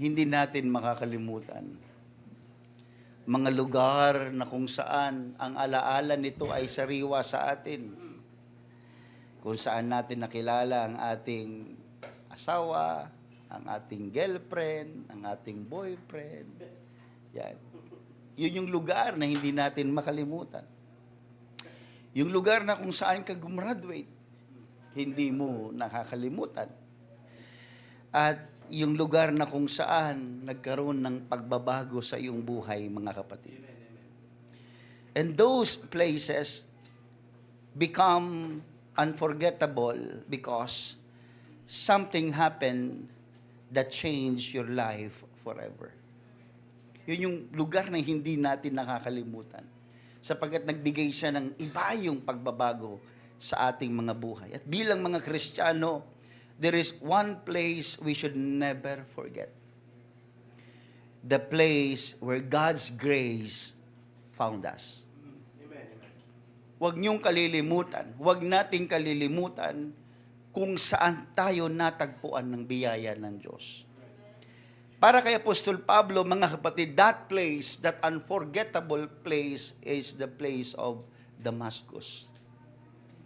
hindi natin makakalimutan. Mga lugar na kung saan ang alaala nito ay sariwa sa atin. Kung saan natin nakilala ang ating asawa, ang ating girlfriend, ang ating boyfriend. Yan. Yun yung lugar na hindi natin makalimutan. Yung lugar na kung saan ka gumraduate, hindi mo nakakalimutan. At yung lugar na kung saan nagkaroon ng pagbabago sa iyong buhay, mga kapatid. And those places become unforgettable because something happened that changed your life forever. Yun yung lugar na hindi natin nakakalimutan. Sapagkat nagbigay siya ng iba yung pagbabago sa ating mga buhay. At bilang mga Kristiyano, there is one place we should never forget. The place where God's grace found us. Huwag niyong kalilimutan, huwag nating kalilimutan kung saan tayo natagpuan ng biyaya ng Diyos. Para kay Apostol Pablo, mga kapatid, that place, that unforgettable place is the place of Damascus.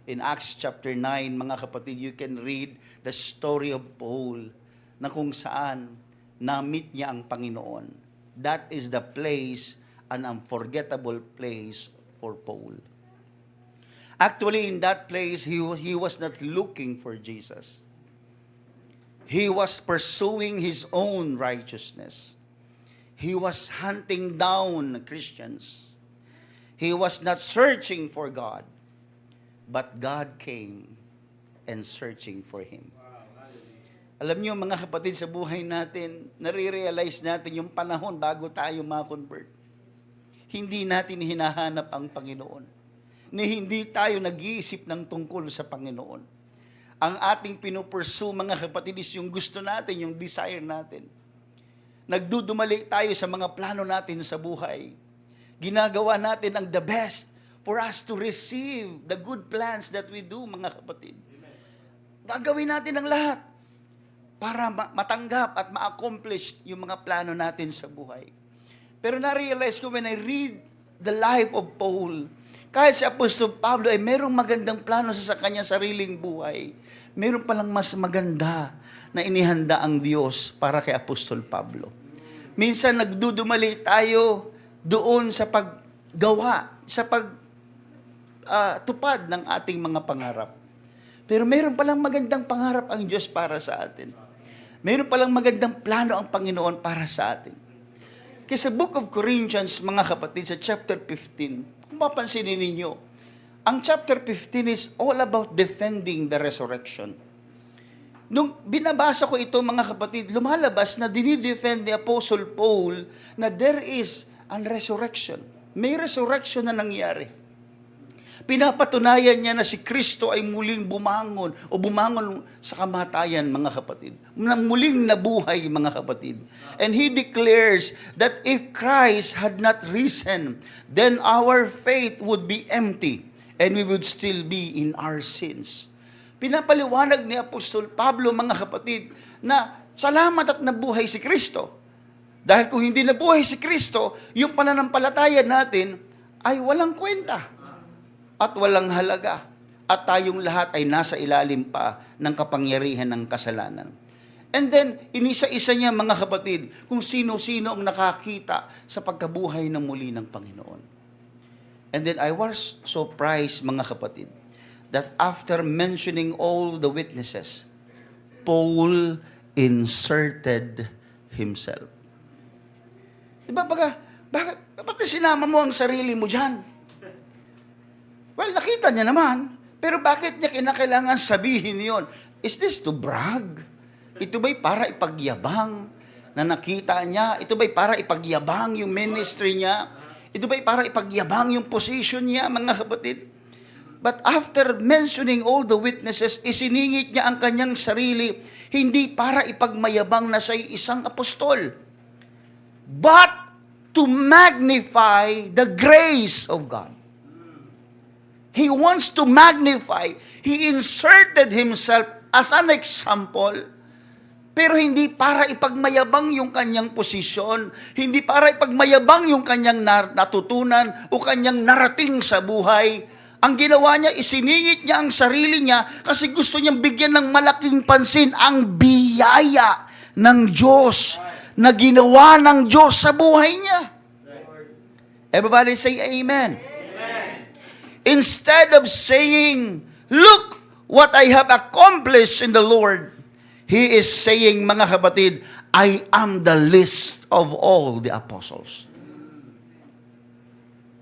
In Acts chapter 9, mga kapatid, you can read the story of Paul na kung saan na-meet niya ang Panginoon. That is the place, an unforgettable place for Paul. Actually, in that place, he was not looking for Jesus. He was pursuing his own righteousness. He was hunting down Christians. He was not searching for God. But God came and searching for him. Alam niyo mga kapatid, sa buhay natin, nare-realize natin yung panahon bago tayo ma-convert. Hindi natin hinahanap ang Panginoon. Hindi tayo nag-iisip ng tungkol sa Panginoon. Ang ating pinupursue, mga kapatid, is yung gusto natin, yung desire natin. Nagdudumali tayo sa mga plano natin sa buhay. Ginagawa natin ang the best for us to receive the good plans that we do, mga kapatid. Gagawin natin ang lahat para matanggap at ma-accomplish yung mga plano natin sa buhay. Pero na-realize ko when I read the life of Paul, kahit si Apostol Pablo ay merong magandang plano sa kanyang sariling buhay, meron palang mas maganda na inihanda ang Diyos para kay Apostol Pablo. Minsan nagdudumali tayo doon sa paggawa, sa pagtupad ng ating mga pangarap. Pero meron palang magandang pangarap ang Diyos para sa atin. Meron palang magandang plano ang Panginoon para sa atin. Kaya sa Book of Corinthians, mga kapatid, sa chapter 15, kung papansinin ninyo, ang chapter 15 is all about defending the resurrection. Nung binabasa ko ito, mga kapatid, lumalabas na dinidefend ni Apostle Paul na there is an resurrection. May resurrection na nangyari. Pinapatunayan niya na si Kristo ay muling bumangon o bumangon sa kamatayan, mga kapatid. Muling nabuhay, mga kapatid. And he declares that if Christ had not risen, then our faith would be empty and we would still be in our sins. Pinapaliwanag ni Apostol Pablo, mga kapatid, na salamat at nabuhay si Kristo. Dahil kung hindi nabuhay si Kristo, yung pananampalataya natin ay walang kwenta at walang halaga. At tayong lahat ay nasa ilalim pa ng kapangyarihan ng kasalanan. And then, inisa-isa niya, mga kapatid, kung sino-sino ang nakakita sa pagkabuhay ng muli ng Panginoon. And then I was surprised, mga kapatid, that after mentioning all the witnesses, Paul inserted himself. Diba, bakit sinama mo ang sarili mo dyan? Well, nakita niya naman. Pero bakit niya kinakailangan sabihin yon? Is this to brag? Ito ba'y para ipagyabang na nakita niya? Ito ba'y para ipagyabang yung ministry niya? Ito ba'y para ipagyabang yung position niya, mga kapatid? But after mentioning all the witnesses, isiningit niya ang kanyang sarili, hindi para ipagmayabang na siya'y isang apostol, but to magnify the grace of God. He wants to magnify. He inserted himself as an example Pero hindi para ipagmayabang yung kanyang posisyon, hindi para ipagmayabang yung kanyang natutunan o kanyang narating sa buhay. Ang ginawa niya, isiningit niya ang sarili niya kasi gusto niyang bigyan ng malaking pansin ang biyaya ng Diyos na ginawa ng Diyos sa buhay niya. Everybody say amen. Instead of saying, look what I have accomplished in the Lord, he is saying, mga kapatid, I am the least of all the apostles.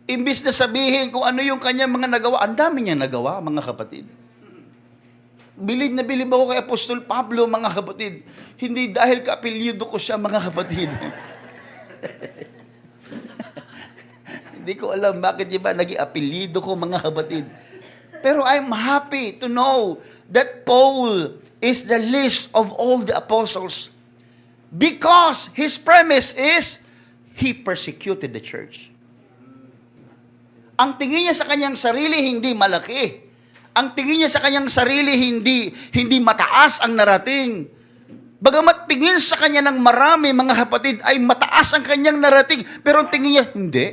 Imbis na sabihin kung ano yung kanyang mga nagawa, ang dami niya nagawa, mga kapatid. Bilib na bilib ako kay Apostol Pablo, mga kapatid. Hindi dahil kaapelyido ko siya, mga kapatid. Hindi ko alam bakit iba naging apelyido ko, mga kapatid. Pero I'm happy to know that Paul is the least of all the apostles because his premise is he persecuted the church. Ang tingin niya sa kanyang sarili hindi malaki. Ang tingin niya sa kanyang sarili hindi mataas ang narating. Bagamat tingin sa kanya ng marami, mga kapatid, ay mataas ang kanyang narating, pero ang tingin niya, hindi.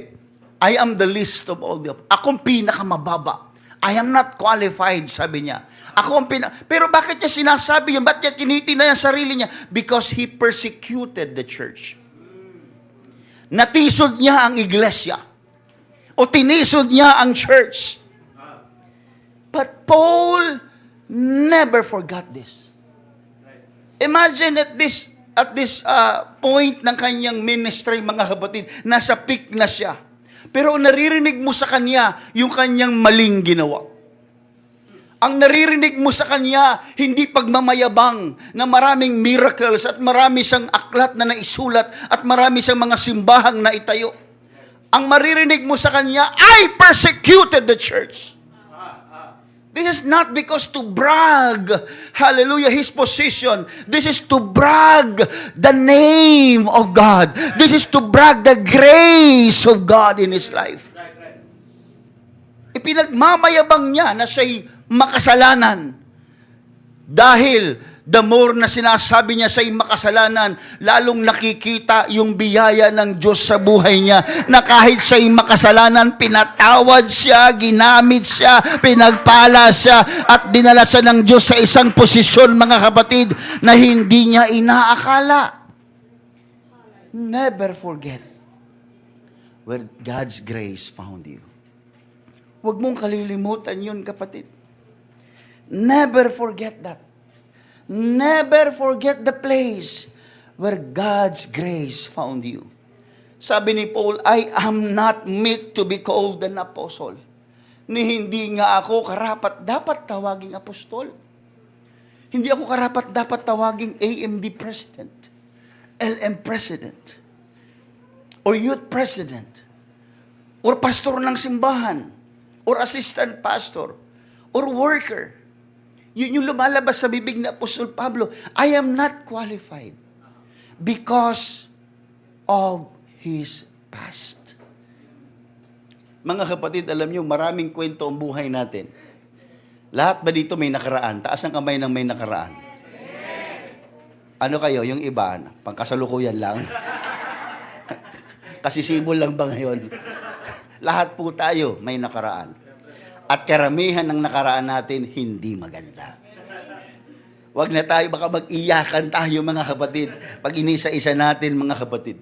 I am the least of all the apostles. Akong pinakamababa. I am not qualified, sabi niya. Pero bakit niya sinasabi yun? Ba't niya tinitingnan ang sarili niya? Because he persecuted the church. Natisod niya ang iglesia. O tinisod niya ang church. But Paul never forgot this. Imagine at this point ng kanyang ministry, mga kapatid, nasa peak na siya. Pero naririnig mo sa kanya yung kanyang maling ginawa. Ang naririnig mo sa kanya, hindi pagmamayabang na maraming miracles at marami siyang aklat na naisulat at marami siyang mga simbahang naitayo. Ang maririnig mo sa kanya, I persecuted the church. This is not because to brag, hallelujah, his position. This is to brag the name of God. This is to brag the grace of God in his life. Ipinagmamayabang niya na siya'y makasalanan. Dahil the more na sinasabi niya siya'y makasalanan, lalong nakikita yung biyaya ng Diyos sa buhay niya, na kahit siya'y makasalanan, pinatawad siya, ginamit siya, pinagpala siya, at dinala siya ng Diyos sa isang posisyon, mga kapatid, na hindi niya inaakala. Never forget where God's grace found you. Huwag mong kalilimutan yun, kapatid. Never forget that. Never forget the place where God's grace found you. Sabi ni Paul, I am not meet to be called an apostle. Ni hindi nga ako karapat dapat tawaging apostol. Hindi ako karapat dapat tawaging AMD president, LM president, or youth president, or pastor ng simbahan, or assistant pastor, or worker. Yun yung lumalabas sa bibig ni Apostol Pablo. I am not qualified because of his past. Mga kapatid, alam nyo, maraming kwento ang buhay natin. Lahat ba dito may nakaraan? Taas ang kamay ng may nakaraan. Ano kayo? Yung iba, pangkasalukuyan lang. Kasi sibol lang ba ngayon? Lahat po tayo may nakaraan. At karamihan ng nakaraan natin, hindi maganda. Huwag na tayo, baka mag-iyakan tayo, mga kapatid, pag inisa-isa natin, mga kapatid.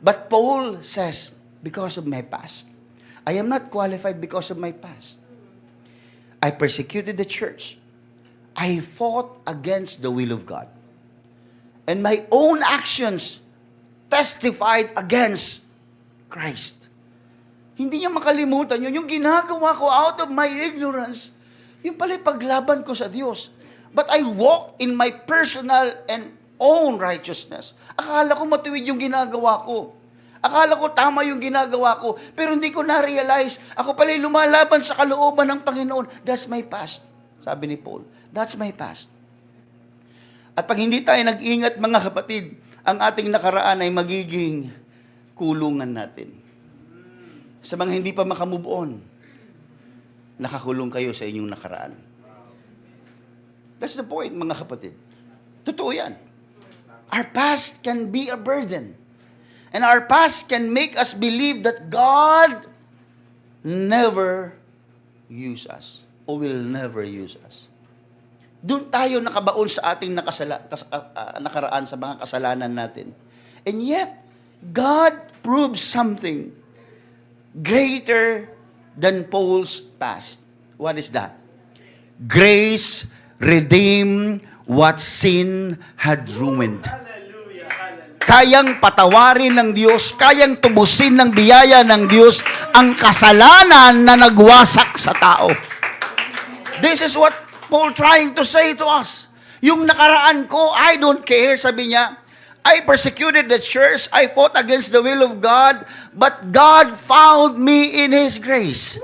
But Paul says, because of my past, I am not qualified because of my past. I persecuted the church. I fought against the will of God. And my own actions testified against Christ. Hindi niya makalimutan yun. Yung ginagawa ko out of my ignorance, yung pala paglaban ko sa Diyos. But I walk in my personal and own righteousness. Akala ko matuwid yung ginagawa ko. Akala ko tama yung ginagawa ko. Pero hindi ko na-realize, ako pala lumalaban sa kalooban ng Panginoon. That's my past. Sabi ni Paul, that's my past. At pag hindi tayo nag-ingat, mga kapatid, ang ating nakaraan ay magiging kulungan natin. Sa mga hindi pa makamove on, nakakulong kayo sa inyong nakaraan. That's the point, mga kapatid. Totoo yan. Our past can be a burden. And our past can make us believe that God never use us or will never use us. Doon tayo nakabaon sa ating nakaraan sa mga kasalanan natin. And yet, God proves something greater than Paul's past. What is that? Grace redeemed what sin had ruined. Kayang patawarin ng Diyos, kayang tubusin ng biyaya ng Diyos ang kasalanan na nagwasak sa tao. This is what Paul trying to say to us. Yung nakaraan ko, I don't care, sabi niya. I persecuted the church, I fought against the will of God, but God found me in His grace.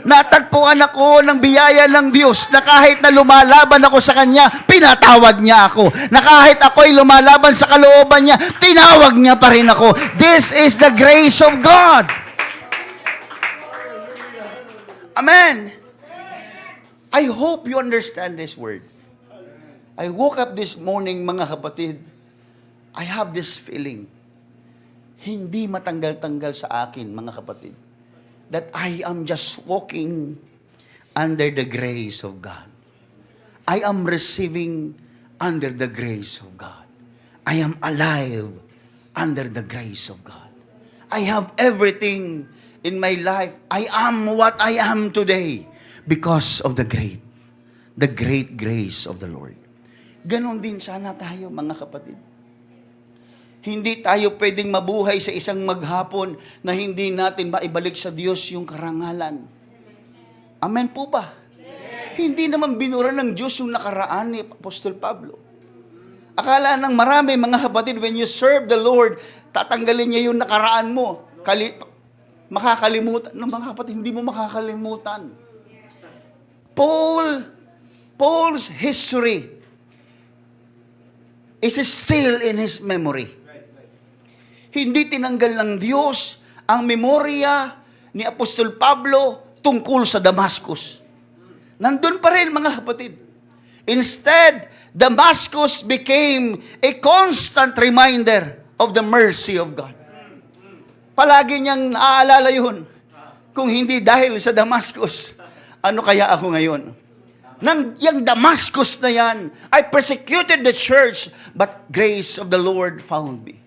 Natagpuan ako ng biyaya ng Diyos na kahit na lumalaban ako sa Kanya, pinatawad niya ako. Na kahit ako'y lumalaban sa kalooban niya, tinawag niya pa rin ako. This is the grace of God. Amen. I hope you understand this word. I woke up this morning, mga kapatid, I have this feeling, hindi matanggal-tanggal sa akin, mga kapatid, that I am just walking under the grace of God. I am receiving under the grace of God. I am alive under the grace of God. I have everything in my life. I am what I am today because of the great grace of the Lord. Ganon din sana tayo, mga kapatid. Hindi tayo pwedeng mabuhay sa isang maghapon na hindi natin maibalik sa Diyos yung karangalan. Amen po ba? Hindi naman binura ng Diyos yung nakaraan ni Apostol Pablo. Akala ng marami, mga kapatid, when you serve the Lord, tatanggalin niya yung nakaraan mo. Makakalimutan. No, mga kapatid, hindi mo makakalimutan. Paul's history is still in his memory. Hindi tinanggal ng Diyos ang memorya ni Apostol Pablo tungkol sa Damascus. Nandun pa rin, mga kapatid. Instead, Damascus became a constant reminder of the mercy of God. Palagi niyang naaalala yun. Kung hindi dahil sa Damascus, ano kaya ako ngayon? Yung Damascus na yan, I persecuted the church, but grace of the Lord found me.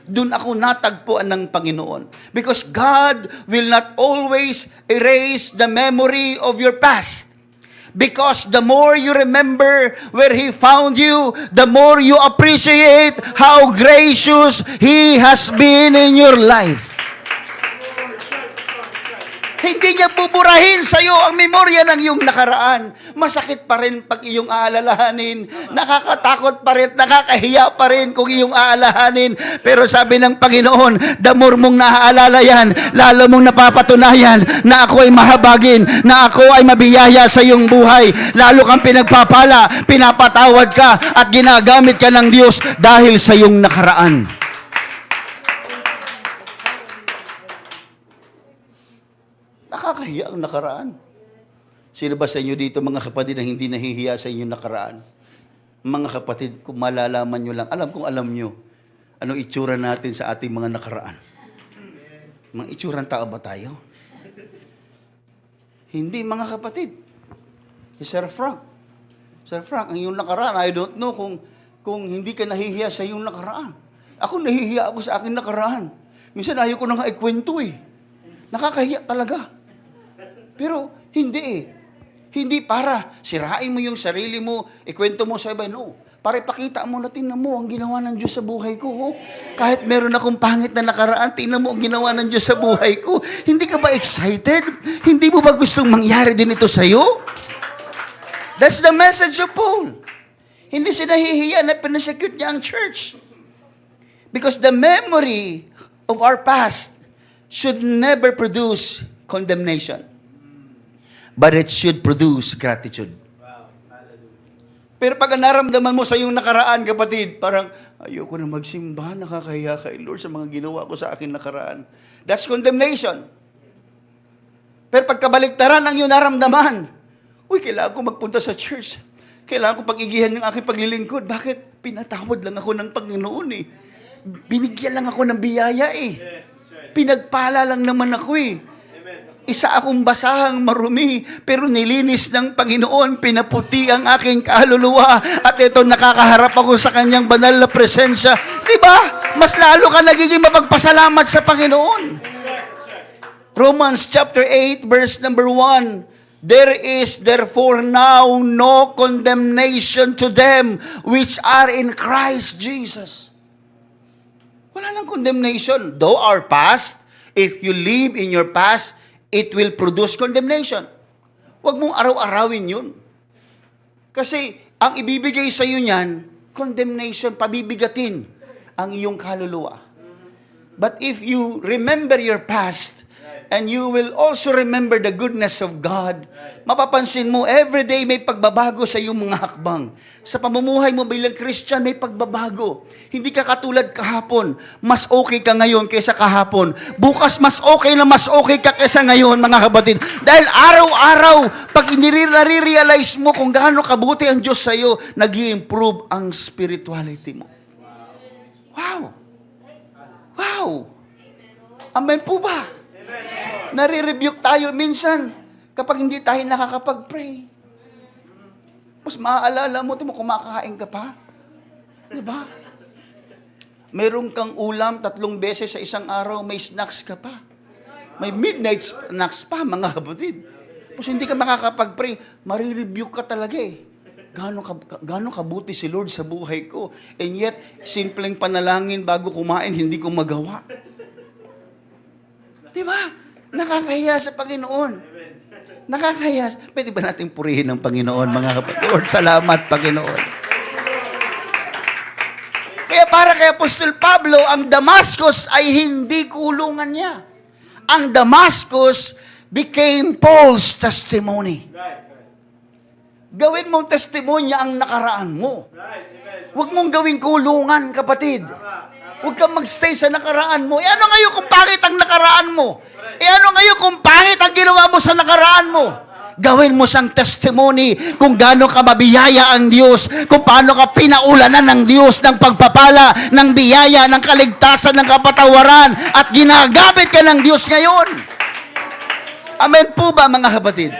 Doon ako natagpuan ng Panginoon. Because God will not always erase the memory of your past. Because the more you remember where He found you, the more you appreciate how gracious He has been in your life. Hindi niya buburahin sa iyo ang memorya ng iyong nakaraan. Masakit pa rin pag iyong aalalahanin. Nakakatakot pa rin, nakakahiya pa rin kung iyong aalahanin. Pero sabi ng Panginoon, the more mong naaalala yan, lalo mong napapatunayan na ako ay mahabagin, na ako ay mabiyaya sa iyong buhay. Lalo kang pinagpapala, pinapatawad ka, at ginagamit ka ng Diyos dahil sa iyong nakaraan. Nakakahiya ang nakaraan. Sino ba sa inyo dito, mga kapatid, na hindi nahihiya sa inyong nakaraan? Mga kapatid, kung malalaman nyo lang, kung alam nyo, anong itsura natin sa ating mga nakaraan. Mga itsurang tao ba tayo? Hindi, mga kapatid. Sir Frank, ang iyong nakaraan, I don't know kung hindi ka nahihiya sa iyong nakaraan. Ako nahihiya ako sa aking nakaraan. Minsan ayaw ko na nga ikwento eh. Nakakahiya talaga. Pero hindi eh. Hindi para sirain mo yung sarili mo, ikwento mo sa iba. No. Para ipakita mo na tingnan mo ang ginawa ng Diyos sa buhay ko. Oh. Kahit meron akong pangit na nakaraan, tingnan mo ang ginawa ng Diyos sa buhay ko. Hindi ka ba excited? Hindi mo ba gustong mangyari din ito sa'yo? That's the message of Paul. Hindi siya nahihiya na pinesecute niya ang church. Because the memory of our past should never produce condemnation. But it should produce gratitude. Pero pag naramdaman mo sa iyong nakaraan, kapatid, parang, ayoko na magsimba, nakakahiya kay Lord sa mga ginawa ko sa akin nakaraan. That's condemnation. Pero pagkabaliktaran ang iyong naramdaman, kailangan ko magpunta sa church. Kailangan ko pag-igihan ng aking paglilingkod. Bakit? pinatawad lang ako ng Panginoon eh. Binigyan lang ako ng biyaya eh. Pinagpala lang naman ako eh. Isa akong basahang marumi, pero nilinis ng Panginoon, pinaputi ang aking kaluluwa, at ito, nakakaharap ako sa kanyang banal na presensya. Diba? Mas lalo ka nagiging mapagpasalamat sa Panginoon. Romans chapter 8, verse number 1, there is therefore now no condemnation to them which are in Christ Jesus. Wala nang condemnation. Though our past, if you live in your past, it will produce condemnation. Huwag mong araw-arawin yun. Kasi ang ibibigay sa iyo niyan, condemnation, pabibigatin ang iyong kaluluwa. But if you remember your past, and you will also remember the goodness of God, mapapansin mo, everyday may pagbabago sa iyong mga hakbang. Sa pamumuhay mo bilang Christian, may pagbabago. Hindi ka katulad kahapon. Mas okay ka ngayon kaysa kahapon. Bukas, mas okay ka kaysa ngayon, mga kapatid. Dahil araw-araw, pag nare-realize mo kung gaano kabuti ang Diyos sa iyo, nag-i-improve ang spirituality mo. Wow! Wow! Amen po ba? Nare-rebuke tayo minsan kapag hindi tayo nakakapag-pray. Mas maaalala mo, kumakain ka pa. Diba? Meron kang ulam 3 beses sa isang araw, may snacks ka pa. May midnight snacks pa, mga kapatid. Tapos hindi ka makakapag-pray, marirebuke ka talaga eh. Gaano kabuti si Lord sa buhay ko. And yet, simpleng panalangin bago kumain, hindi ko magawa. Diba? Nakakahiya sa Panginoon. Nakakahiya. Pwede ba natin purihin ang Panginoon, mga kapatid? Lord, salamat, Panginoon. Kaya para kay Apostol Pablo, ang Damascus ay hindi kulungan niya. Ang Damascus became Paul's testimony. Gawin mong testimonya ang nakaraan mo. Huwag mong gawing kulungan, kapatid. Huwag kang magstay sa nakaraan mo. Ano ngayon kung pangit ang nakaraan mo? Ano ngayon kung pangit ang ginawa mo sa nakaraan mo? Gawin mo siyang testimony kung gaano ka mabiyaya ang Diyos, kung paano ka pinaulanan ng Diyos ng pagpapala, ng biyaya, ng kaligtasan, ng kapatawaran, at ginagamit ka ng Diyos ngayon. Amen po ba, mga kapatid?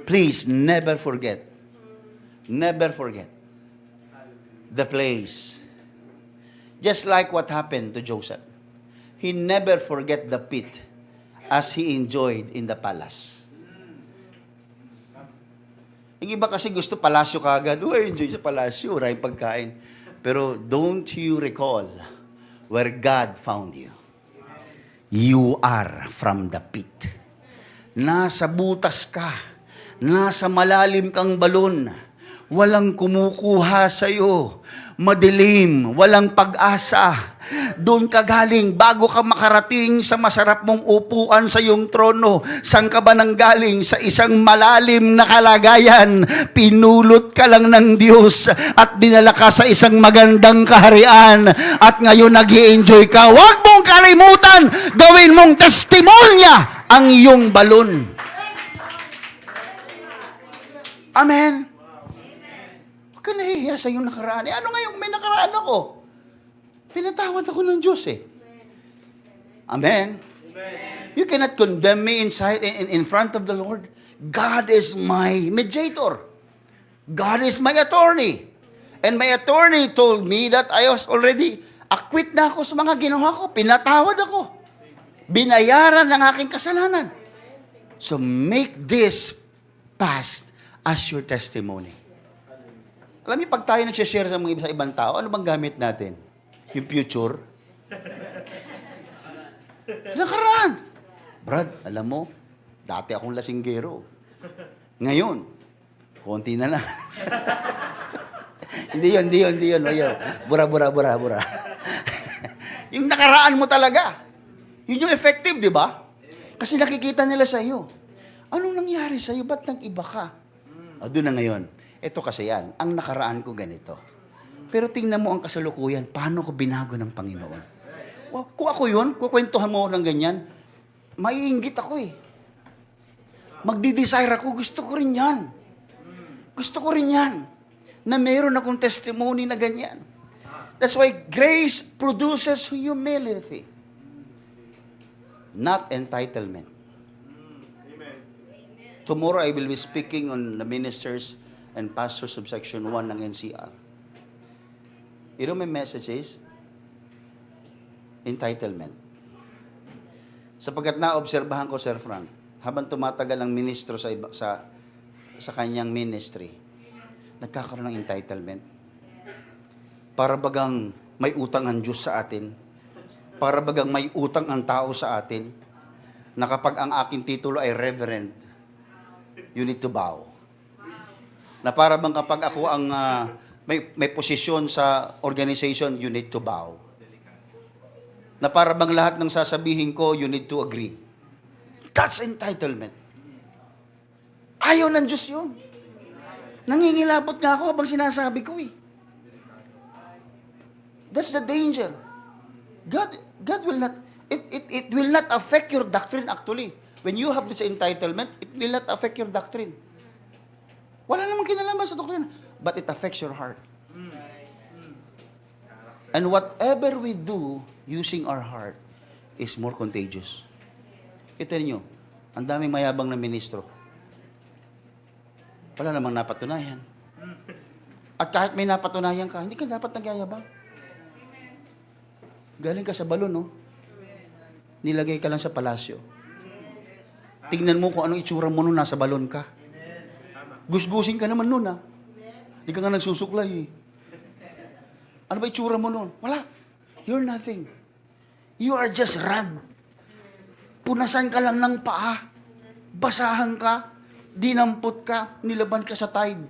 Please, never forget the place. Just like what happened to Joseph. He never forget the pit as he enjoyed in the palace. Yung iba kasi gusto palasyo kagad. Enjoy sa palasyo, maraming pagkain. Pero don't you recall where God found you? You are from the pit. Nasa butas ka. Nasa malalim kang balon. Walang kumukuha sa'yo. Madilim, walang pag-asa. Doon ka galing bago ka makarating sa masarap mong upuan sa iyong trono. Saan ka ba nanggaling? Sa isang malalim na kalagayan. Pinulot ka lang ng Diyos at dinala ka sa isang magandang kaharian. At ngayon nag-i-enjoy ka. Huwag mong kalimutan, gawin mong testimonya ang iyong balon. Amen. Huwag ka nahihiya sa iyong nakaraan. Ano ngayon may nakaraan ako? Pinatawad ako ng Diyos eh. Amen. You cannot condemn me in front of the Lord. God is my mediator. God is my attorney. And my attorney told me that I was already acquit na ako sa mga ginawa ko. Pinatawad ako. Binayaran ng aking kasalanan. So make this past as your testimony. Alam niyo, pag tayo nagsishare sa mga ibang tao, ano bang gamit natin? Yung future? Nakaraan. Brad, alam mo, dati akong lasinggero. Ngayon, konti na lang. Hindi yun. Bura. Yung nakaraan mo talaga. Yun yung effective, di ba? Kasi nakikita nila sa iyo. Anong nangyari sa iyo? Ba't nag-iba ka? Doon na ngayon. Ito kasi yan. Ang nakaraan ko ganito. Pero tingnan mo ang kasalukuyan. Paano ko binago ng Panginoon? Kung ako yun, kukwentuhan mo ng ganyan, maiinggit ako eh. Magdi-desire ako. Gusto ko rin yan. na mayroon akong testimony na ganyan. That's why grace produces humility, not entitlement. Tomorrow I will be speaking on the ministers and pastors of Section 1 ng NCR. You know my message is? Entitlement. Sapagkat naobserbahan ko, Sir Frank, habang tumatagal ang ministro sa kanyang ministry, nagkakaroon ng entitlement. Para bagang may utang ang Diyos sa atin. Para bagang may utang ang tao sa atin. Na kapag ang aking titulo ay Reverend, you need to bow. Na para bang kapag ako ang may posisyon sa organization, you need to bow. Na para bang lahat ng sasabihin ko, you need to agree. That's entitlement. Ayaw ng Diyos yun. Nangingilabot nga ako habang sinasabi ko eh. That's the danger. God will not, it will not affect your doctrine actually. When you have this entitlement, it will not affect your doctrine. Wala namang kinalaman sa doctrine. But it affects your heart. And whatever we do using our heart is more contagious. Ito niyo, ang daming mayabang na ministro. Wala namang napatunayan. At kahit may napatunayan ka, hindi ka dapat nagyayabang. Galing ka sa balon, no? Nilagay ka lang sa palasyo. Tingnan mo kung anong itsura mo nun, nasa balon ka. Gusgusin ka naman nun, ha? Hindi ka nga nagsusuklay, eh. Ano ba itsura mo nun? Wala. You're nothing. You are just rag. Punasan ka lang ng paa. Basahan ka. Dinampot ka. Nilaban ka sa tide.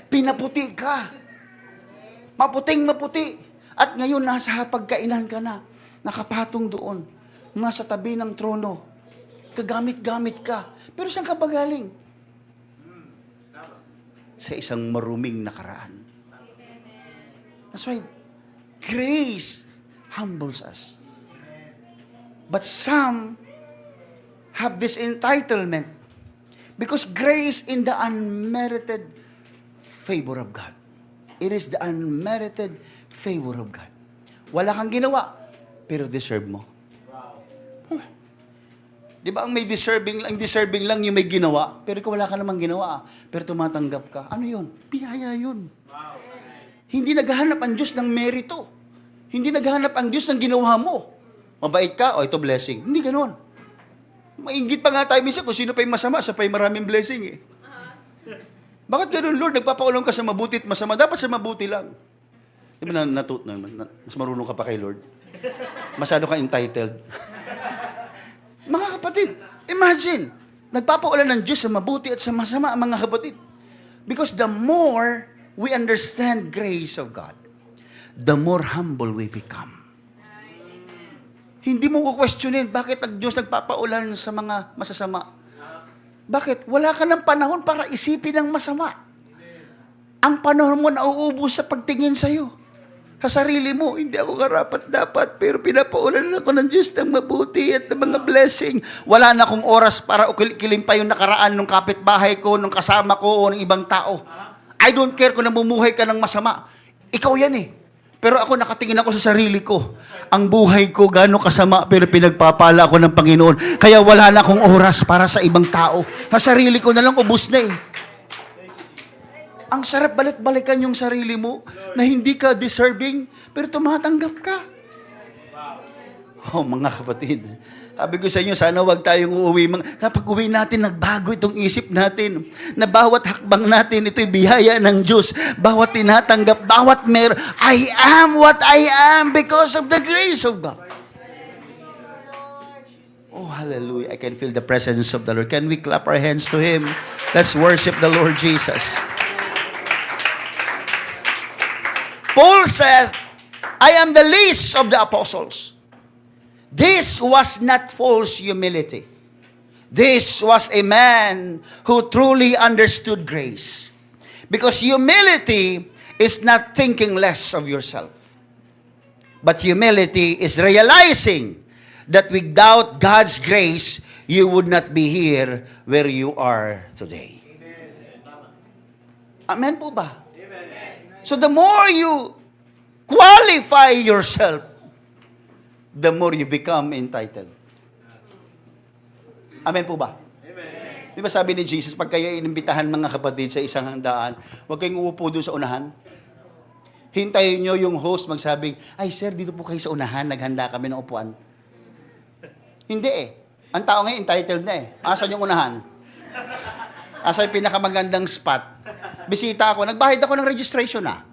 Pinaputi ka. Maputing maputi. At ngayon, nasa pagkainan ka na. Nakapatong doon. Nasa tabi ng trono. Kagamit-gamit ka. Pero saan ka ba galing? Sa isang maruming nakaraan. That's why grace humbles us. But some have this entitlement because grace in the unmerited favor of God. It is the unmerited favor of God. Wala kang ginawa, pero deserve mo. Di ba ang may deserving lang yung may ginawa, pero kung wala ka namang ginawa, pero tumatanggap ka. Ano yun? Biyaya yun. Hindi naghahanap ang Diyos ng merito. Hindi naghahanap ang Diyos ng ginawa mo. Mabait ka, ito blessing. Hindi ganoon. Mainggit pa nga tayo minsan kung sino pa yung masama, sa pa yung maraming blessing eh. Bakit ganoon, Lord? Nagpapakulong ka sa mabuti at masama. Dapat sa mabuti lang. Di ba mas marunong ka pa kay Lord? Masyado ka entitled. Mga kapatid, imagine, nagpapaulan ng Diyos sa mabuti at sa masama, mga kapatid. Because the more we understand grace of God, the more humble we become. Hindi mo ko-questionin, bakit ang Diyos nagpapaulan sa mga masasama? Bakit? Wala ka ng panahon para isipin ang masama. Ang panahon mo nauubos sa pagtingin sa'yo. Sa sarili mo, hindi ako karapat-dapat, pero pinapaulan ako ng Diyos ng mabuti at ng mga blessing. Wala na akong oras para ukilim pa yung nakaraan ng kapitbahay ko, ng kasama ko, o ng ibang tao. I don't care kung namumuhay ka ng masama. Ikaw yan eh. Pero ako nakatingin ako sa sarili ko. Ang buhay ko gaano kasama, pero pinagpapala ako ng Panginoon. Kaya wala na akong oras para sa ibang tao. Sa sarili ko na lang, ubus na eh. Ang sarap balik-balikan yung sarili mo na hindi ka deserving, pero tumatanggap ka. Oh, mga kapatid. Sabi ko sa inyo, sana wag tayong uuwi. Kapag uwi natin, nagbago itong isip natin. Na bawat hakbang natin, ito'y biyaya ng Diyos. Bawat tinatanggap, bawat I am what I am because of the grace of God. Oh, hallelujah. I can feel the presence of the Lord. Can we clap our hands to Him? Let's worship the Lord Jesus. Paul says, I am the least of the apostles. This was not false humility. This was a man who truly understood grace. Because humility is not thinking less of yourself. But humility is realizing that without God's grace, you would not be here where you are today. Amen po ba? So the more you qualify yourself, the more you become entitled. Amen po ba? Di ba sabi ni Jesus, pag kayo inimbitahan mga kapatid sa isang handaan, huwag kayong uupo doon sa unahan. Hintayin nyo yung host magsabing, ay sir, dito po kayo sa unahan, naghanda kami ng upuan. Hindi eh. Ang tao ngayon entitled na eh. Asan yung unahan? Asa yung pinakamagandang spot? Bisita ako, nagbayad ako ng registration ah.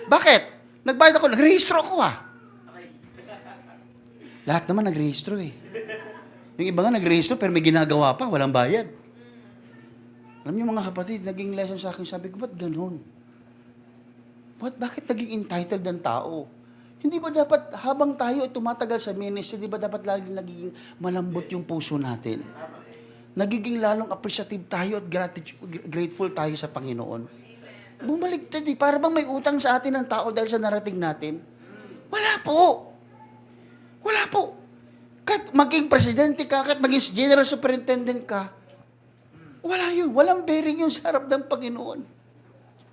Bakit? Nagbayad ako, nagrehistro ako ah. Lahat naman nagrehistro eh. Yung iba nga nagrehistro pero may ginagawa pa, walang bayad. Alam niyo mga kapatid, naging lesson sa akin, sabi ko, ba't ganun? Bakit naging entitled ng tao? Hindi ba dapat, habang tayo ay tumatagal sa ministry, di ba dapat laging nagiging malambot yung puso natin? Nagiging lalong appreciative tayo at grateful tayo sa Panginoon. Bumalik tayo, para bang may utang sa atin ng tao dahil sa narating natin? Wala po. Wala po. Kahit maging presidente ka, kahit maging general superintendent ka, wala yun. Walang bearing yun sa harap ng Panginoon.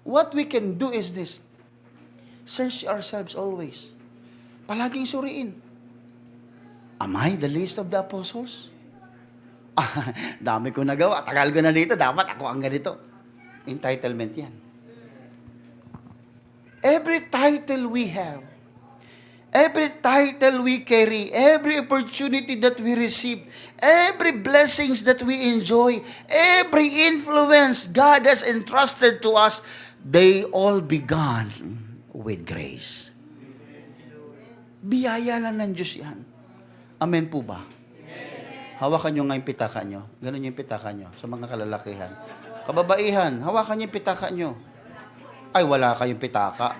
What we can do is this. Search ourselves always. Palaging suriin. Am I the least of the apostles? Dami ko nagawa. Tagal ko na dito. Dapat ako ang ganito. Entitlement yan. Every title we have, every title we carry, every opportunity that we receive, every blessings that we enjoy, every influence God has entrusted to us, they all began with grace. Biyaya lang ng Diyos yan. Amen po ba? Hawakan nyo nga yung pitaka nyo. Ganun yung pitaka nyo sa mga kalalakihan. Kababaihan, hawakan nyo yung pitaka nyo. Ay, wala kayong pitaka.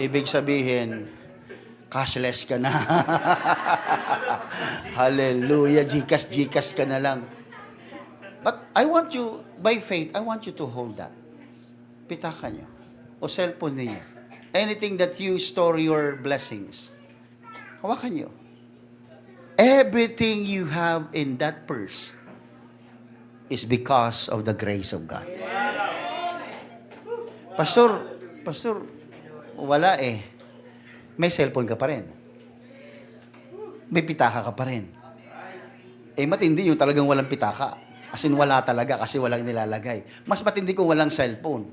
Ibig sabihin, cashless ka na. Hallelujah. Gcash ka na lang. But I want you, by faith, I want you to hold that. Pitaka nyo. O cellphone niyo. Anything that you store your blessings. Hawakan nyo. Everything you have in that purse is because of the grace of God. Pastor, wala eh. May cellphone ka pa rin. May pitaka ka pa rin. Eh, matindi yung talagang walang pitaka. As in, wala talaga kasi walang nilalagay. Mas matindi kung walang cellphone.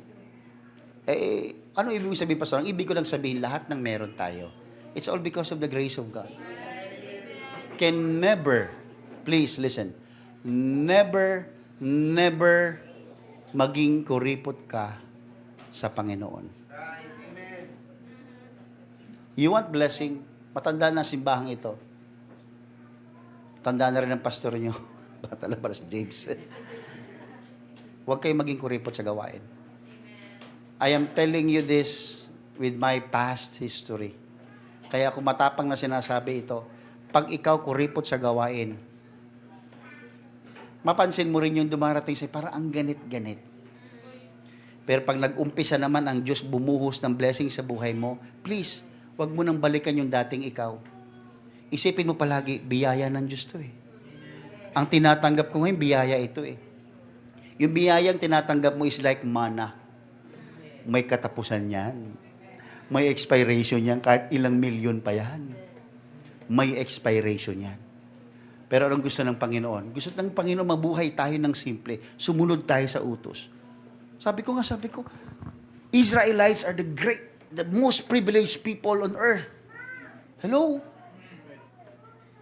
Eh, ano ibig sabihin, Pastor? Ang ibig ko lang sabihin, lahat ng meron tayo. It's all because of the grace of God. Can never, please listen, never maging kuripot ka sa Panginoon. You want blessing? Matanda na simbahang ito. Tanda na rin ang pastor nyo. Bata lang para si James. Huwag kayo maging kuripot sa gawain. I am telling you this with my past history. Kaya kung matapang na sinasabi ito, pag ikaw kuripot sa gawain, mapansin mo rin yung dumarating sa'yo, parang ang ganit-ganit. Pero pag nag-umpisa naman ang Diyos bumuhos ng blessing sa buhay mo, please, wag mo nang balikan yung dating ikaw. Isipin mo palagi, biyaya ng Diyos to eh. Ang tinatanggap ko ngayon, biyaya ito eh. Yung biyayang tinatanggap mo is like manna. May katapusan yan. May expiration yan, kahit ilang milyon pa yan. May expiration yan. Pero anong gusto ng Panginoon? Gusto ng Panginoon mabuhay tayo ng simple. Sumunod tayo sa utos. Sabi ko, Israelites are the most privileged people on earth. Hello?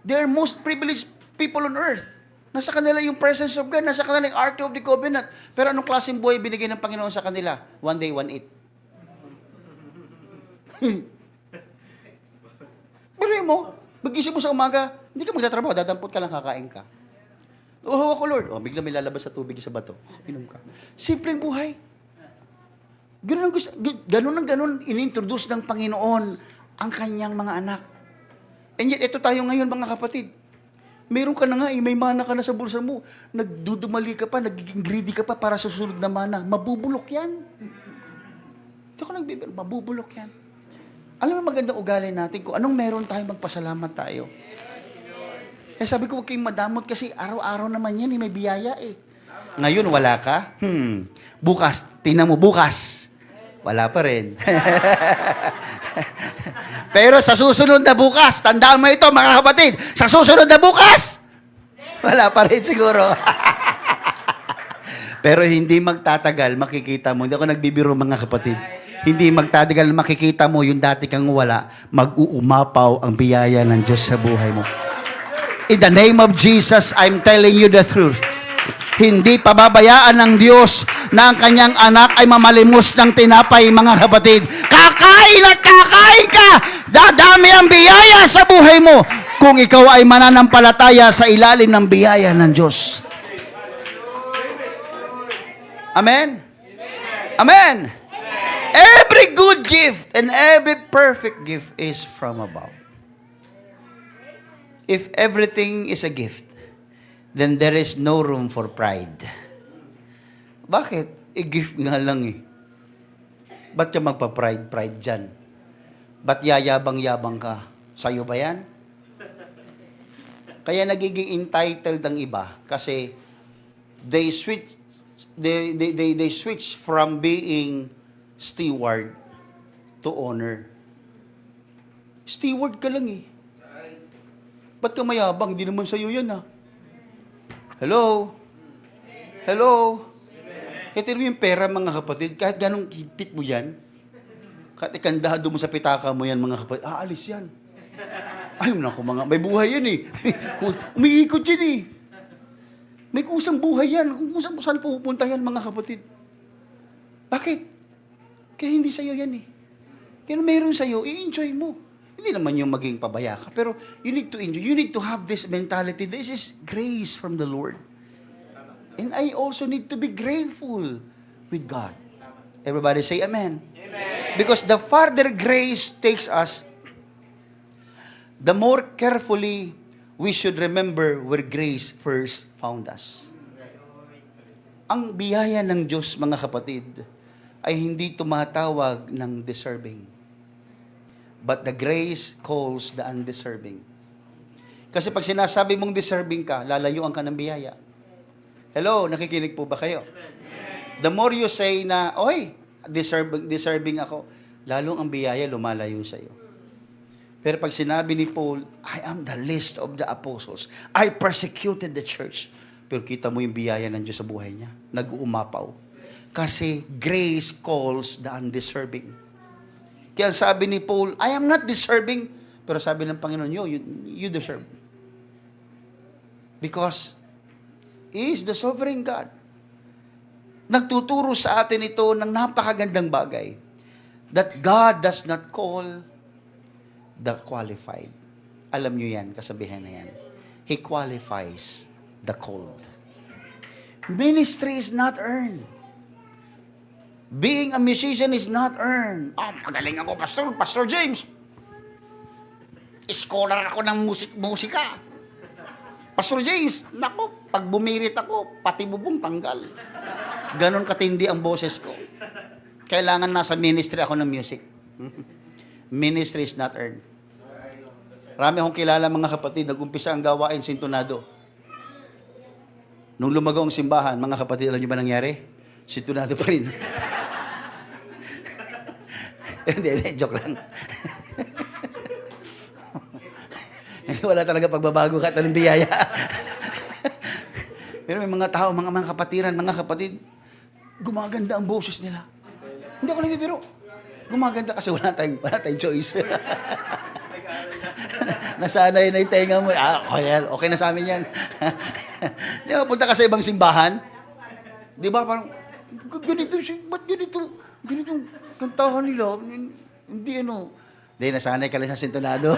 They're most privileged people on earth. Nasa kanila yung presence of God, nasa kanila yung Ark of the Covenant. Pero anong klaseng buhay binigay ng Panginoon sa kanila? One day, one eat. Pero mo, magising mo sa umaga, hindi ka magtatrabaho, dadampot ka lang, kakain ka. Oh, ako Lord. Oh, bigla may lalabas sa tubig sa bato. Inom ka. Simpleng buhay. Ganun inintroduce ng Panginoon ang kanyang mga anak. And yet, ito tayo ngayon mga kapatid. Meron ka na nga, may mana ka na sa bulsa mo. Nagdudumali ka pa, nagiging greedy ka pa para sa susunod na mana. Mabubulok yan. Hindi ako nagbibiro, mabubulok yan. Alam mo magandang ugali natin, kung anong meron tayo, magpasalamat tayo. Kaya sabi ko, huwag kayong madamot kasi araw-araw naman yan, may biyaya eh. Ngayon, wala ka? Bukas, tingnan mo, bukas. Wala pa rin. Pero sa susunod na bukas, tandaan mo ito mga kapatid, sa susunod na bukas, wala pa rin siguro. Pero hindi magtatagal, makikita mo. Hindi ako nagbibiro mga kapatid. Hindi magtatagal, makikita mo yung dati kang wala, mag-uumapaw ang biyaya ng Diyos sa buhay mo. In the name of Jesus, I'm telling you the truth. Hindi pababayaan ng Diyos na ang kanyang anak ay mamalimos ng tinapay, mga kapatid. Kakain at kakain ka! Dadami ang biyaya sa buhay mo kung ikaw ay mananampalataya sa ilalim ng biyaya ng Diyos. Amen? Amen? Every good gift and every perfect gift is from above. If everything is a gift, then there is no room for pride. Bakit? I-gift nga lang eh. Ba't ka magpa-pride dyan? Ba't yayabang-yabang ka? Sa'yo ba yan? Kaya nagiging entitled ang iba kasi they switch from being steward to owner. Steward ka lang eh. Ba't ka mayabang? Hindi naman sa'yo yan ah. Hello? Hello? Ito yung pera mga kapatid. Kahit ganong higpit mo yan, kahit ikandado mo sa pitaka mo yan mga kapatid, aalis yan. Ayaw na ako mga, may buhay yan eh. Umiikot yan eh. May kusang buhay yan. Kung saan pupunta yan mga kapatid. Bakit? Kaya hindi sa'yo yan eh. Kaya meron sa'yo, i-enjoy mo. Hindi naman yung maging pabaya ka. Pero you need to enjoy. You need to have this mentality. This is grace from the Lord. And I also need to be grateful with God. Everybody say amen. Amen. Because the farther grace takes us, the more carefully we should remember where grace first found us. Ang biyaya ng Diyos, mga kapatid, ay hindi tumatawag ng deserving. But the grace calls the undeserving. Kasi pag sinasabi mong deserving ka, lalayuan ka ng biyaya. Hello, nakikinig po ba kayo? The more you say na, oy, deserving ako, lalong ang biyaya lumalayo sa iyo. Pero pag sinabi ni Paul, I am the least of the apostles. I persecuted the church. Pero kita mo yung biyaya ng Diyos sa buhay niya. Nag-uumapaw. Kasi grace calls the undeserving. Kaya sabi ni Paul, I am not deserving. Pero sabi ng Panginoon, you deserve. Because He is the sovereign God. Nagtuturo sa atin ito ng napakagandang bagay. That God does not call the qualified. Alam nyo yan, kasabihan na yan. He qualifies the called. Ministry is not earned. Being a musician is not earned. Magaling ako, Pastor James. Scholar ako ng musika. Pastor James, naku, pag bumirit ako, pati bubong tanggal. Ganon katindi ang boses ko. Kailangan nasa ministry ako ng music. Ministry is not earned. Marami akong kilala mga kapatid, nag-umpisa ang gawain sintonado. Nung lumago ang simbahan, mga kapatid, alam niyo ba nangyari? Sintonado pa rin. Hindi, joke lang. Wala talaga pagbabago kahit anong biyaya. Pero may mga tao, mga kapatiran, mga kapatid, gumaganda ang boses nila. Hindi ako nagbibiro. Gumaganda kasi wala tayong choice. Nasanay na yung tenga mo. Okay na sa amin yan. Di ba, punta ka sa ibang simbahan? Di ba, parang, ba't ganito kantahan nila? Hindi Hindi, nasanay ka lang sa sintonado.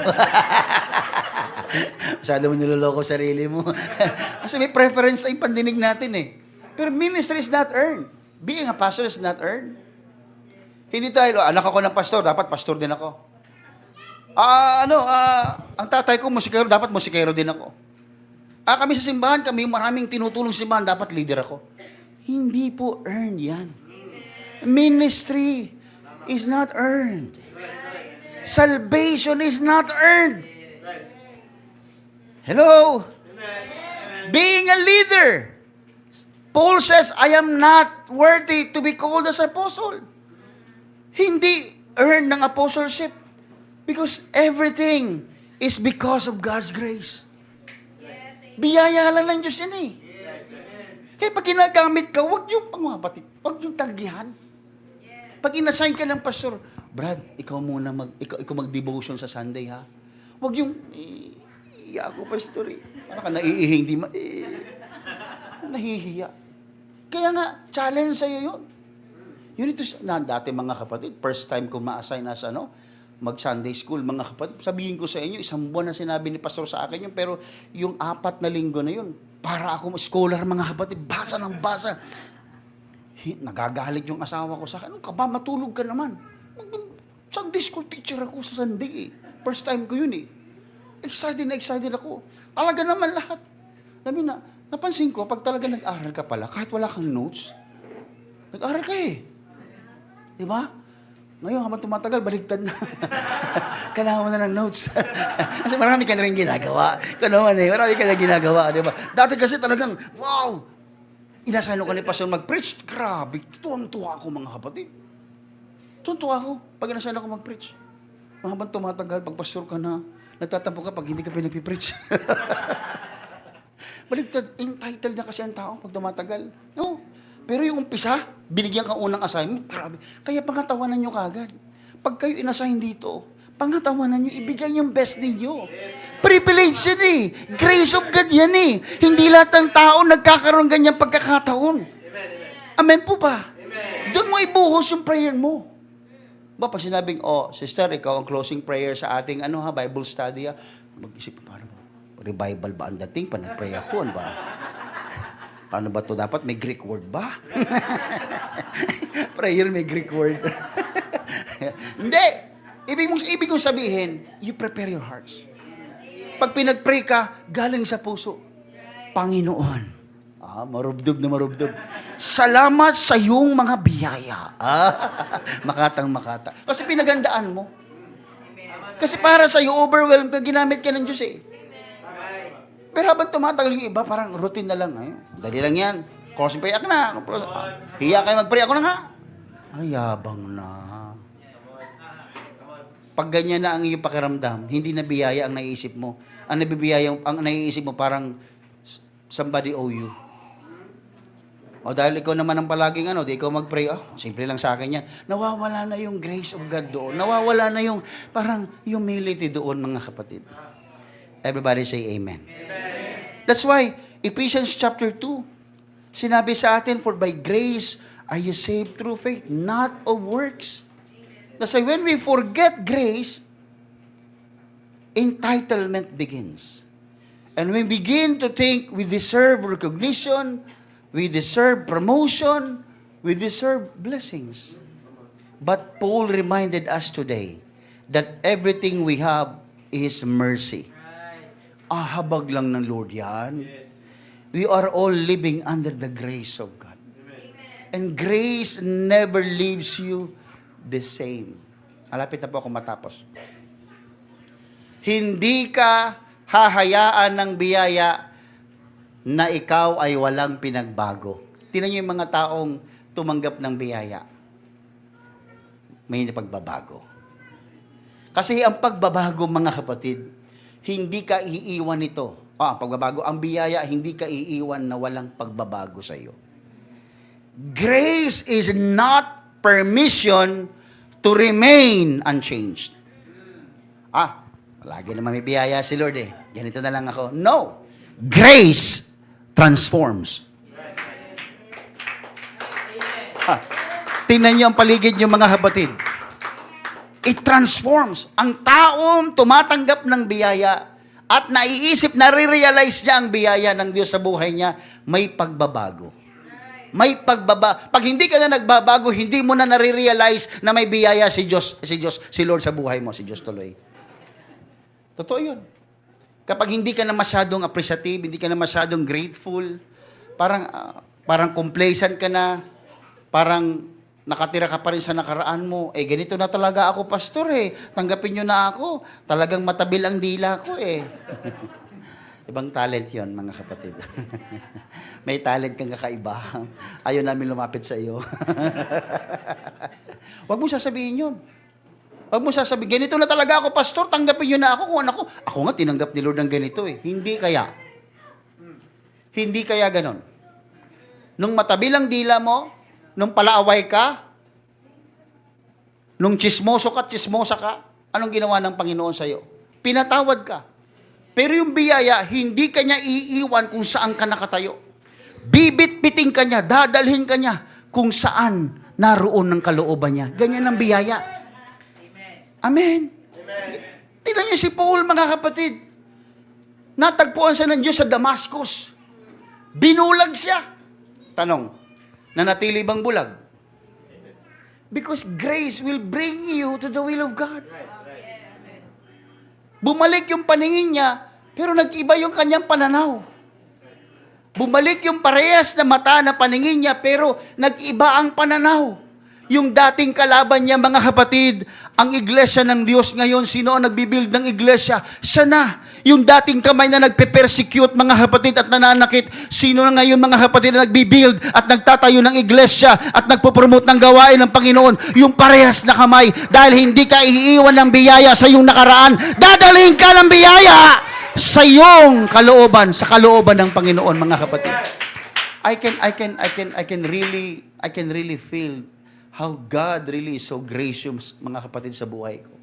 Masyado mo niloloko sarili mo. Kasi may preference ay pandinig natin eh. Pero ministry is not earned. Being a pastor is not earned. Hindi tayo, anak ako ng pastor, dapat pastor din ako. Ang tatay ko musikero, dapat musikero din ako. Kami sa simbahan, kami maraming tinutulong sa simbahan, dapat leader ako. Hindi po earned yan. Ministry is not earned. Salvation is not earned. Hello? Being a leader Paul says, I am not worthy to be called as apostle. Hindi earn ng apostleship. Because everything is because of God's grace. Biyaya lang ng Diyos yan eh. Kaya pag ginagamit ka, huwag yung mga kapatid, huwag yung tanggihan. Pag inassign ka ng pastor, Brad, ikaw muna ikaw mag-devotion sa Sunday ha. Huwag yung, ako pastor eh. Ano ka, naiihing, nahihiya. Kaya nga, challenge sa'yo yun. Yun ito, dati mga kapatid, first time ko ma-assign as mag-Sunday school, mga kapatid, sabihin ko sa inyo, 1 buwan na sinabi ni pastor sa akin yun, pero yung 4 na linggo na yun, para ako scholar, mga kapatid, basa ng basa. Nagagalit yung asawa ko sa akin, ano ka ba, matulog ka naman. Sunday school teacher ako sa Sunday eh. First time ko yun eh. Excited ako. Talaga naman lahat. Napansin ko, pag talaga nag-aral ka pala, kahit wala kang notes, nag-aral ka eh. Di ba? Ngayon, habang tumatagal, baligtad na. Kailangan mo na ng notes. Kasi marami ka na rin ginagawa. Marami ka na ginagawa. Di ba? Dati kasi talagang, wow! Inasign ko ni Pastor mag-preach. Grabe, tuwang-tuwa ako mga kapatid. Tuwang-tuwa ako pag inasign ako mag-preach. Habang tumatagal, pag pastor ka na, nagtatampo ka pag hindi ka pinagpipreach. Baligtad, entitled na kasi ang tao pag tumatagal. No. Pero yung umpisa, binigyan kang unang assignment, grabe. Kaya pangatawanan nyo kagad. Pag kayo inassign dito, pangatawanan nyo, ibigay yung best ninyo. Privilege yan eh. Grace of God yan eh. Hindi lahat ng tao nagkakaroon ganyang pagkakataon. Amen po ba? Doon mo ibuhos yung prayer mo. Ba, pag sinabing, sister, ikaw ang closing prayer sa ating Bible study, mag-isip, paano ba? Revival ba ang dating? Panag-pray ako, ano ba? Paano ba to? Dapat may Greek word ba? Prayer may Greek word. Hindi! Ibig kong sabihin, you prepare your hearts. Pag pinag-pray ka, galing sa puso. Panginoon, marubdob na marubdob. Salamat sa iyong mga biyaya. Makatang-makata. Kasi pinagandaan mo. Kasi para sa iyo, overwhelmed ka, ginamit ka ng Diyos eh. Pero habang tumatagal yung iba, parang routine na lang. Dali lang yan. Closing prayer ka na. Hiya kayo mag-pray. Ako na nga. Yabang na. Pag ganyan na ang iyong pakiramdam, hindi na biyaya ang naiisip mo. Ang naiisip mo parang somebody owe you. Dahil ikaw naman ang palaging di ikaw mag-pray, simple lang sa akin yan. Nawawala na yung grace of God doon. Nawawala na yung parang humility doon, mga kapatid. Everybody say amen. That's why, Ephesians chapter 2, sinabi sa atin, for by grace are you saved through faith, not of works. That's why when we forget grace, entitlement begins. And we begin to think we deserve recognition, we deserve promotion, we deserve blessings. But Paul reminded us today that everything we have is mercy. Habag lang ng Lord yan. We are all living under the grace of God. And grace never leaves you the same. Malapit na po ako matapos. Hindi ka hahayaan ng biyaya na ikaw ay walang pinagbago. Tingnan niyo yung mga taong tumanggap ng biyaya. May pagbabago. Kasi ang pagbabago, mga kapatid, hindi ka iiwan nito. Ang pagbabago, ang biyaya, hindi ka iiwan na walang pagbabago sa iyo. Grace is not permission to remain unchanged. Lagi naman may biyaya si Lord eh. Ganito na lang ako. No. Grace transforms. Tingnan niyo ang paligid niyo, mga kapatid. It transforms. Ang taong tumatanggap ng biyaya at naiisip, nare-realize niya ang biyaya ng Diyos sa buhay niya, may pagbabago. May pagbabago. Pag hindi ka na nagbabago, hindi mo na nare-realize na may biyaya si Lord sa buhay mo, si Diyos tuloy. Totoo yun. Kapag hindi ka na masyadong appreciative, hindi ka na masyadong grateful, parang complacent ka na, parang nakatira ka pa rin sa nakaraan mo, ganito na talaga ako, pastor tanggapin nyo na ako, talagang matabil ang dila ko Ibang talent yon mga kapatid. May talent kang kakaiba. Ayaw namin lumapit sa iyo. Huwag mo sasabihin yun. Huwag mo sasabihin, ganito na talaga ako, pastor, tanggapin nyo na ako kung ano ko. Ako nga, tinanggap ni Lord ng ganito eh. Hindi kaya. Hindi kaya ganon. Nung matabi lang dila mo, nung palaaway ka, nung chismoso ka, chismosa ka, anong ginawa ng Panginoon sa'yo? Pinatawad ka. Pero yung biyaya, hindi ka niya iiwan kung saan ka nakatayo. Bibit-biting ka niya, dadalhin ka niya kung saan naroon ng kalooban niya. Ganyan ang biyaya. Amen. Tingnan niyo si Paul, mga kapatid. Natagpuan siya ng Diyos sa Damascus. Binulag siya. Tanong, nanatili bang bulag? Because grace will bring you to the will of God. Bumalik yung paningin niya, pero nag-iba yung kanyang pananaw. Bumalik yung parehas na mata na paningin niya, pero nag-iba ang pananaw. Yung dating kalaban niya, mga kapatid, ang iglesia ng Diyos ngayon, sino ang nagbibuild ng iglesia? Siya na. Yung dating kamay na nagpe-persecute, mga kapatid, at nananakit, sino na ngayon, mga kapatid, na nagbibuild at nagtatayo ng iglesia at nagpo-promote ng gawain ng Panginoon? Yung parehas na kamay, dahil hindi ka iiwan ng biyaya sa iyong nakaraan, dadalhin ka ng biyaya sa iyong kalooban, sa kalooban ng Panginoon, mga kapatid. I can really feel how God really is so gracious, mga kapatid, sa buhay ko.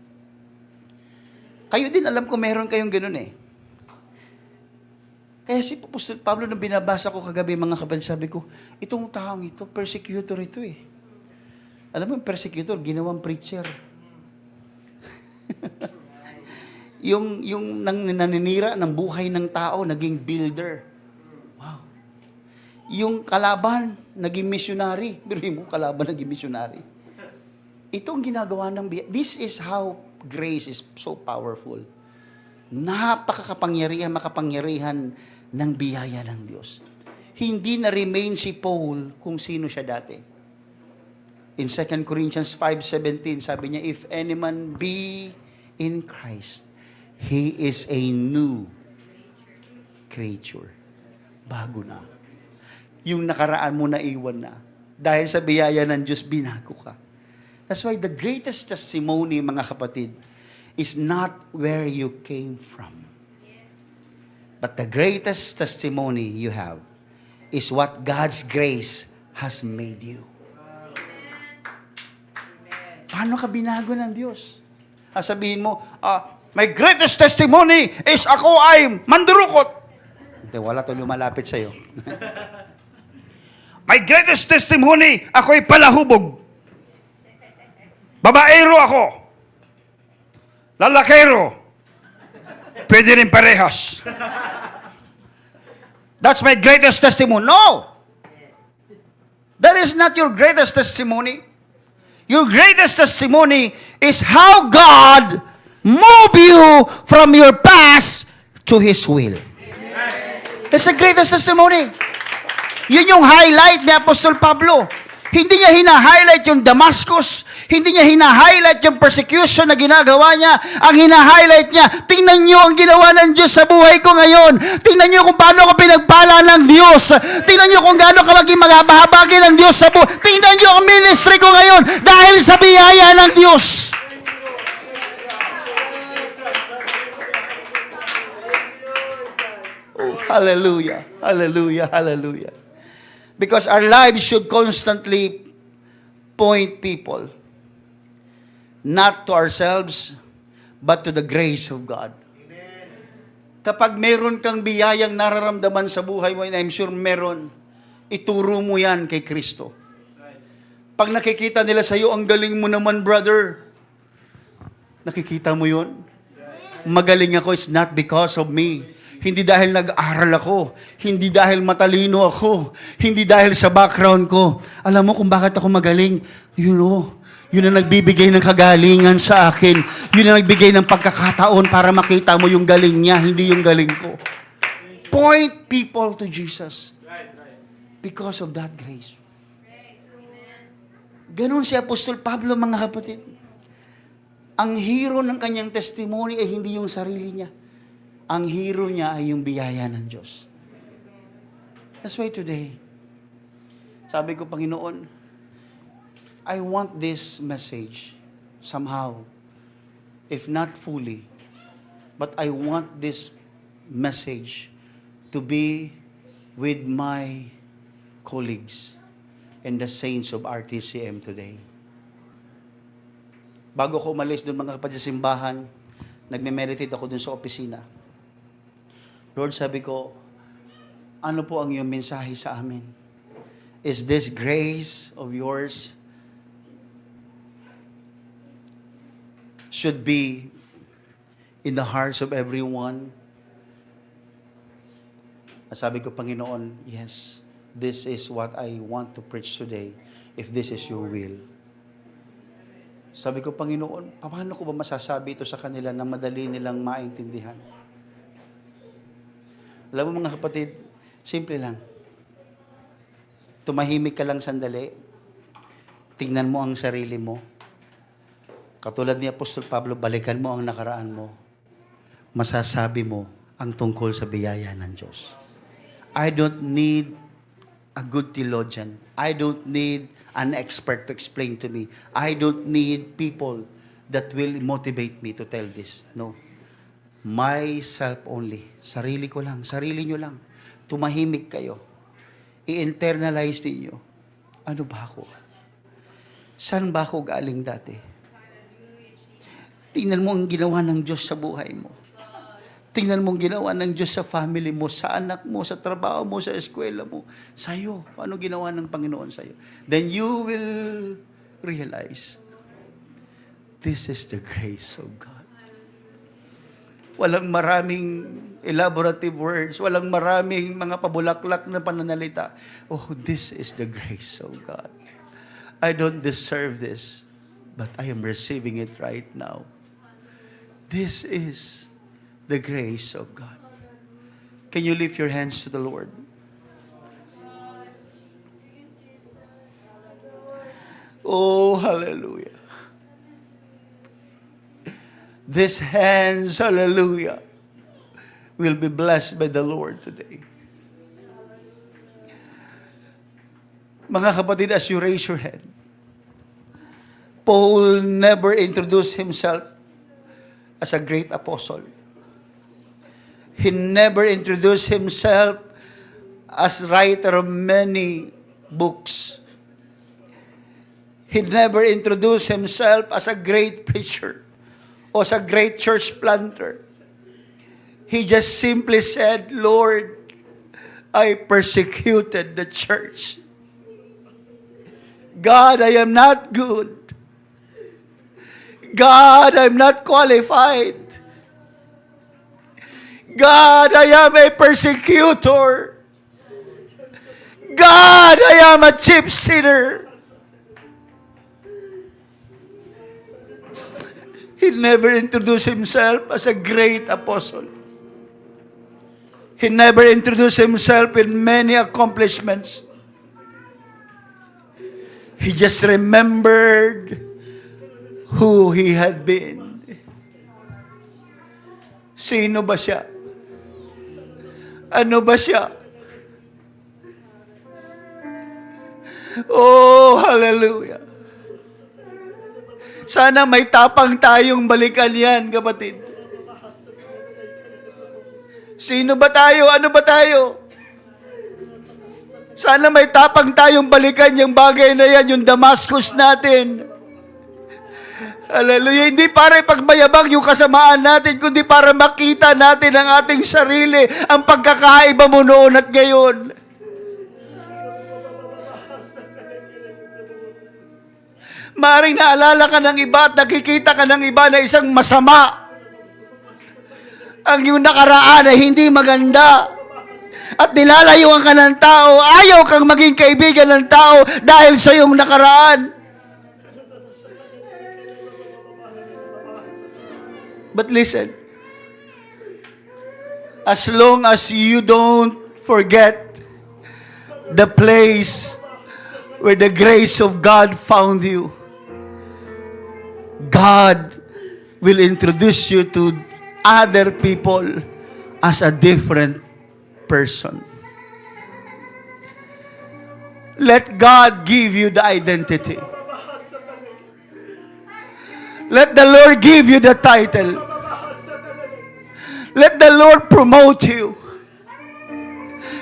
Kayo din, alam ko meron kayong ganun eh. Kaya si Apostol Pablo, nung binabasa ko kagabi, mga kapatid, sabi ko, itong taong ito, persecutor ito eh. Alam mo, yung persecutor, ginawang preacher. yung naninira ng buhay ng tao, naging builder. Wow. Yung kalaban, naging missionary. Biruin mo, kalaban, naging missionary. Ito ang ginagawa ng biyaya. This is how grace is so powerful. Makapangyarihan ng biyaya ng Diyos. Hindi na-remain si Paul kung sino siya dati. In 2 Corinthians 5:17, sabi niya, if any man be in Christ, he is a new creature. Bago na. Yung nakaraan mo na iwan na. Dahil sa biyaya ng Diyos, binago ka. That's why the greatest testimony, mga kapatid, is not where you came from. But the greatest testimony you have is what God's grace has made you. Paano ka binago ng Diyos? Sabihin mo, my greatest testimony is ako ay mandurukot. Hindi, wala to lumalapit sa'yo. My greatest testimony, ako'y palahubog. Babaero ako. Lalakero. Pwede rin parehas. That's my greatest testimony. No! That is not your greatest testimony. Your greatest testimony is how God moved you from your past to His will. That's the greatest testimony. Yun yung highlight ni Apostol Pablo. Hindi niya hina-highlight yung Damascus. Hindi niya hina-highlight yung persecution na ginagawa niya. Ang hina-highlight niya, tingnan niyo ang ginawa ng Diyos sa buhay ko ngayon. Tingnan niyo kung paano ako pinagpala ng Diyos. Tingnan niyo kung gaano ka maging maghahabagi ng Diyos sa buhay. Tingnan niyo ang ministry ko ngayon dahil sa biyaya ng Diyos. Oh, hallelujah, hallelujah, hallelujah. Because our lives should constantly point people not to ourselves, but to the grace of God. Amen. Kapag meron kang biyayang nararamdaman sa buhay mo, and I'm sure meron, ituro mo yan kay Kristo. Pag nakikita nila sa'yo, ang galing mo naman, brother. Nakikita mo yun? Magaling ako, it's not because of me. Hindi dahil nag-aral ako. Hindi dahil matalino ako. Hindi dahil sa background ko. Alam mo kung bakit ako magaling? Yun ang nagbibigay ng kagalingan sa akin. Yun ang nagbigay ng pagkakataon para makita mo yung galing niya, hindi yung galing ko. Point people to Jesus. Because of that grace. Ganun si Apostol Pablo, mga kapatid. Ang hero ng kanyang testimony ay hindi yung sarili niya. Ang hero niya ay yung biyaya ng Diyos. That's why today, sabi ko, Panginoon, I want this message somehow, if not fully, but I want this message to be with my colleagues and the saints of RTCM today. Bago ko umalis doon mga kapatid sa simbahan, nagme-meditate ako doon sa opisina. Lord, sabi ko, ano po ang iyong mensahe sa amin? Is this grace of yours should be in the hearts of everyone? At sabi ko, Panginoon, yes, this is what I want to preach today, if this is your will. Sabi ko, Panginoon, paano ko ba masasabi ito sa kanila na madali nilang maintindihan? Alam mo mga kapatid, simple lang. Tumahimik ka lang sandali. Tingnan mo ang sarili mo. Katulad ni Apostol Pablo, balikan mo ang nakaraan mo. Masasabi mo ang tungkol sa biyaya ng Diyos. I don't need a good theologian. I don't need an expert to explain to me. I don't need people that will motivate me to tell this. No. Myself only. Sarili ko lang. Sarili nyo lang. Tumahimik kayo. I-internalize ninyo. Ano ba ako? Saan ba ako galing dati? Tingnan mo ang ginawa ng Diyos sa buhay mo. Tingnan mo ang ginawa ng Diyos sa family mo, sa anak mo, sa trabaho mo, sa eskwela mo, sa'yo. Paano ginawa ng Panginoon sa'yo? Then you will realize, this is the grace of God. Walang maraming elaborative words, walang maraming mga pabulaklak na pananalita. Oh, this is the grace of God. I don't deserve this, but I am receiving it right now. This is the grace of God. Can you lift your hands to the Lord? Oh, hallelujah. These hands, hallelujah, will be blessed by the Lord today. Mga kapatid, as you raise your hand, Paul never introduced himself as a great apostle. He never introduced himself as writer of many books. He never introduced himself as a great preacher or as a great church planter. He just simply said, Lord, I persecuted the church. God, I am not good. God, I'm not qualified. God, I am a persecutor. God, I am a chief sinner. He never introduced himself as a great apostle. He never introduced himself in many accomplishments. He just remembered who he had been. Sino ba siya? Ano ba siya? Oh, hallelujah. Sana may tapang tayong balikan yan, kapatid. Sino ba tayo? Ano ba tayo? Sana may tapang tayong balikan yung bagay na yan, yung Damascus natin. Hallelujah. Hindi para ipagmayabang yung kasamaan natin, kundi para makita natin ang ating sarili, ang pagkakaiba mo noon at ngayon. Maaring naalala ka ng iba at nakikita ka ng iba na isang masama. Ang yung nakaraan ay hindi maganda. At nilalayuan ka ng tao, ayaw kang maging kaibigan ng tao dahil sa iyong nakaraan. But listen, as long as you don't forget the place where the grace of God found you, God will introduce you to other people as a different person. Let God give you the identity. Let the Lord give you the title. Let the Lord promote you.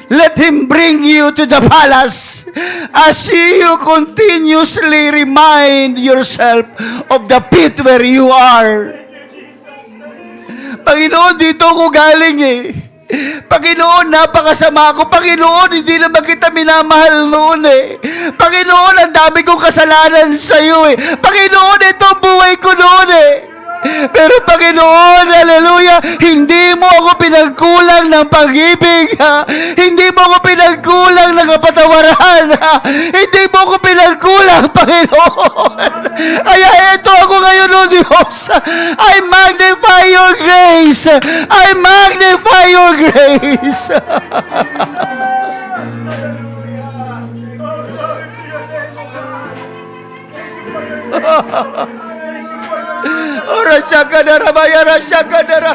Let Him bring you to the palace as you continuously remind yourself of the pit where you are. Panginoon, dito ako galing eh. Panginoon, napakasama ako. Panginoon, hindi naman kita minamahal noon eh. Panginoon, ang dami kong kasalanan sa iyo eh. Panginoon, ito ang buhay ko noon eh. Pero Panginoon, hallelujah, hindi mo ako pinagkulang ng pag-ibig. Hindi mo ako pinagkulang ng kapatawaran. Hindi mo ako pinagkulang, Panginoon. Kaya ito ako ngayon, O Diyos. I magnify your grace. I magnify your grace. Ora shakadara bayara shakadara.